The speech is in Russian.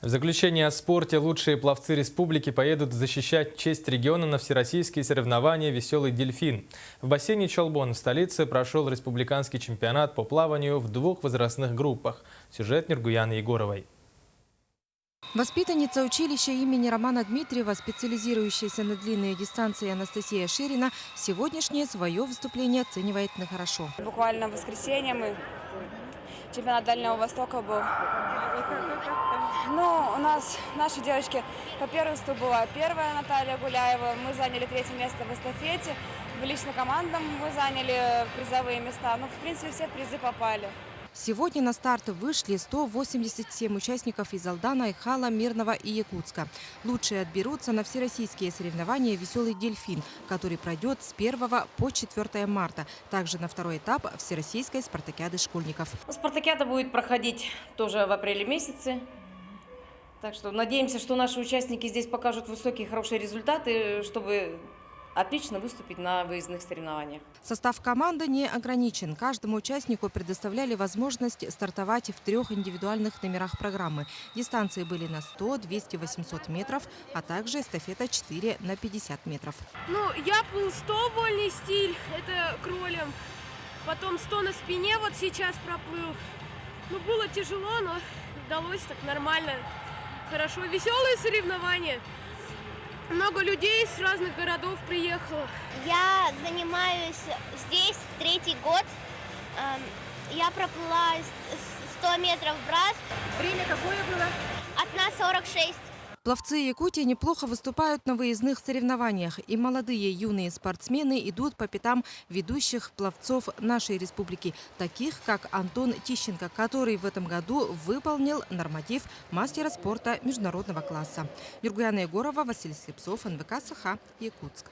В заключение о спорте лучшие пловцы республики поедут защищать честь региона на всероссийские соревнования «Веселый дельфин». В бассейне Чолбон в столице прошел республиканский чемпионат по плаванию в двух возрастных группах. Сюжет Нургуяны Егоровой. Воспитанница училища имени Романа Дмитриева, специализирующаяся на длинные дистанции Анастасия Ширина, сегодняшнее свое выступление оценивает на хорошо. Буквально в воскресенье чемпионат Дальнего Востока был. У нас наши девочки по первенству была первая Наталья Гуляева. Мы заняли 3-е место в эстафете. В лично-командном мы заняли призовые места. В принципе, все призы попали. Сегодня на старт вышли 187 участников из Алдана, Айхала, Мирного и Якутска. Лучшие отберутся на всероссийские соревнования «Веселый дельфин», который пройдет с 1 по 4 марта. Также на второй этап Всероссийской спартакиады школьников. Спартакиада будет проходить тоже в апреле месяце. Так что надеемся, что наши участники здесь покажут высокие, хорошие результаты, чтобы отлично выступить на выездных соревнованиях. Состав команды не ограничен. Каждому участнику предоставляли возможность стартовать в 3 индивидуальных номерах программы. Дистанции были на 100, 200, 800 метров, а также эстафета 4 на 50 метров. Я плыл 100 вольный стиль, это кролем. Потом 100 на спине вот сейчас проплыл. Было тяжело, но удалось так нормально, хорошо. Веселые соревнования. Много людей с разных городов приехало. Я занимаюсь здесь 3-й год. Я проплыла 100 метров брас. Время какое было? 1:46. Пловцы Якутии неплохо выступают на выездных соревнованиях. И молодые юные спортсмены идут по пятам ведущих пловцов нашей республики, таких как Антон Тищенко, который в этом году выполнил норматив мастера спорта международного класса. Нургуяна Егорова, Василий Слепцов, НВК Саха, Якутск.